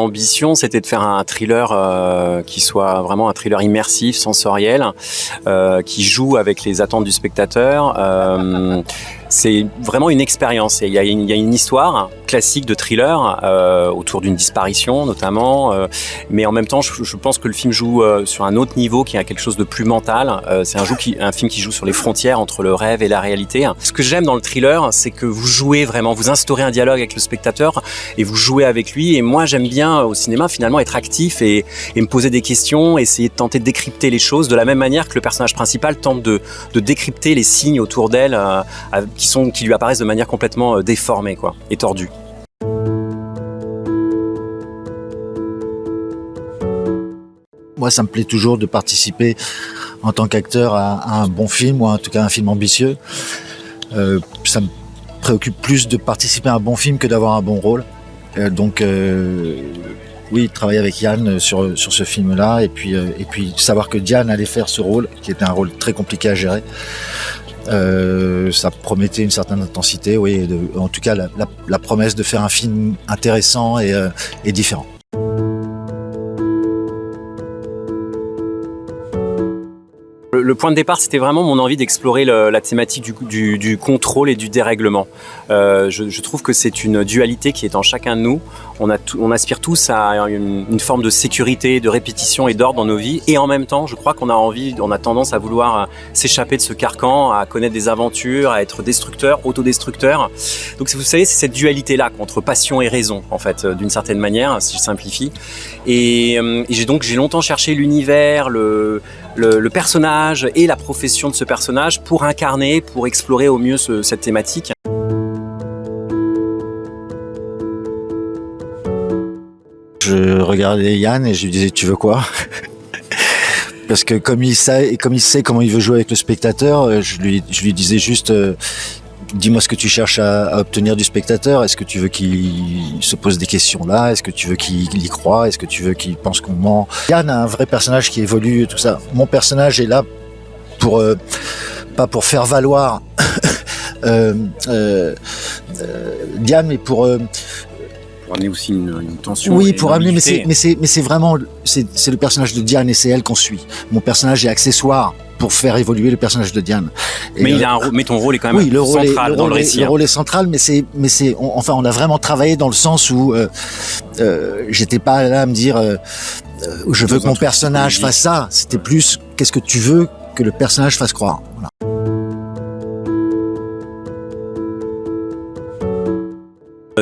ambition, c'était de faire un thriller qui soit vraiment un thriller immersif, sensoriel, qui joue avec les attentes du spectateur. C'est vraiment une expérience. Il y a une histoire classique de thriller autour d'une disparition notamment, mais en même temps, je pense que le film joue sur un autre niveau, qui a quelque chose de plus mental. C'est un film qui joue sur les frontières entre le rêve et la réalité. Ce que j'aime dans le thriller, c'est que vous jouez vraiment, vous instaurez un dialogue avec le spectateur et vous jouez avec lui. Et moi, j'aime bien au cinéma finalement être actif et me poser des questions, essayer de tenter de décrypter les choses de la même manière que le personnage principal tente de décrypter les signes autour d'elle qui lui apparaissent de manière complètement déformée et tordue. Moi, ça me plaît toujours de participer en tant qu'acteur à un bon film, ou en tout cas un film ambitieux. Ça me préoccupe plus de participer à un bon film que d'avoir un bon rôle. Oui, travailler avec Yann sur ce film-là, et puis savoir que Diane allait faire ce rôle, qui était un rôle très compliqué à gérer. Ça promettait une certaine intensité, oui, en tout cas la promesse de faire un film intéressant et différent. Le point de départ, c'était vraiment mon envie d'explorer la thématique du contrôle et du dérèglement. Je trouve que c'est une dualité qui est en chacun de nous. On aspire tous à une forme de sécurité, de répétition et d'ordre dans nos vies. Et en même temps, je crois qu'on a tendance à vouloir s'échapper de ce carcan, à connaître des aventures, à être destructeur, autodestructeur. Donc vous savez, c'est cette dualité-là entre passion et raison, en fait, d'une certaine manière, si je simplifie. Et j'ai longtemps cherché l'univers, le personnage et la profession de ce personnage pour incarner, pour explorer au mieux cette thématique. Je regardais Yann et je lui disais: tu veux quoi? Parce que comme il sait comment il veut jouer avec le spectateur, je lui disais juste: dis-moi ce que tu cherches à obtenir du spectateur. Est-ce que tu veux qu'il se pose des questions là? Est-ce que tu veux qu'il y croie? Est-ce que tu veux qu'il pense qu'on ment? Yann a un vrai personnage qui évolue, tout ça. Mon personnage est là pour pas pour faire valoir Diane, mais pour amener aussi une tension. Oui, pour amener, mais c'est vraiment c'est le personnage de Diane et c'est elle qu'on suit. Mon personnage est accessoire pour faire évoluer le personnage de Diane. Et mais ton rôle est quand même central dans le récit. Le rôle est central, mais on a vraiment travaillé dans le sens où j'étais pas là à me dire je veux que mon personnage fasse ça. C'était plus qu'est-ce que tu veux que le personnage fasse croire. Voilà.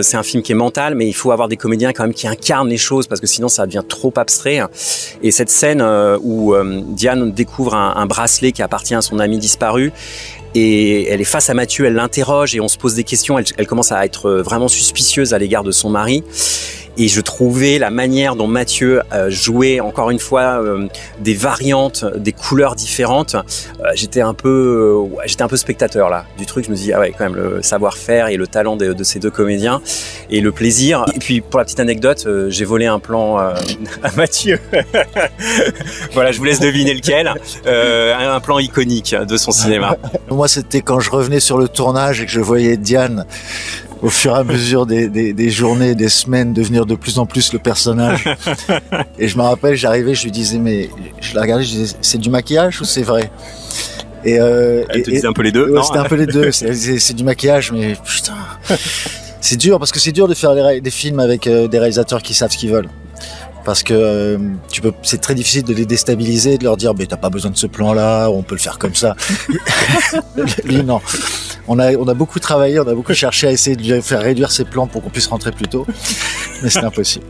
C'est un film qui est mental, mais il faut avoir des comédiens quand même qui incarnent les choses, parce que sinon ça devient trop abstrait. Et cette scène où Diane découvre un bracelet qui appartient à son ami disparu, et elle est face à Mathieu, elle l'interroge et on se pose des questions. Elle commence à être vraiment suspicieuse à l'égard de son mari. Et je trouvais la manière dont Mathieu jouait, encore une fois, des variantes, des couleurs différentes. J'étais un peu spectateur là du truc. Je me dis, ah ouais, quand même, le savoir-faire et le talent de ces deux comédiens et le plaisir. Et puis, pour la petite anecdote, j'ai volé un plan à Mathieu. Voilà, je vous laisse deviner lequel. Un plan iconique de son cinéma. Moi, c'était quand je revenais sur le tournage et que je voyais Diane, au fur et à mesure des journées, des semaines, devenir de plus en plus le personnage. Et je me rappelle, j'arrivais, je lui disais, mais je la regardais, je disais, c'est du maquillage ou c'est vrai? Elle te disait un peu les deux? Ouais, c'était un peu les deux. C'est du maquillage, mais putain. C'est dur, parce que c'est dur de faire des films avec des réalisateurs qui savent ce qu'ils veulent. Parce que c'est très difficile de les déstabiliser, de leur dire, mais t'as pas besoin de ce plan-là, on peut le faire comme ça. Lui, non. On a beaucoup travaillé, on a beaucoup cherché à essayer de lui faire réduire ses plans pour qu'on puisse rentrer plus tôt, mais c'est impossible.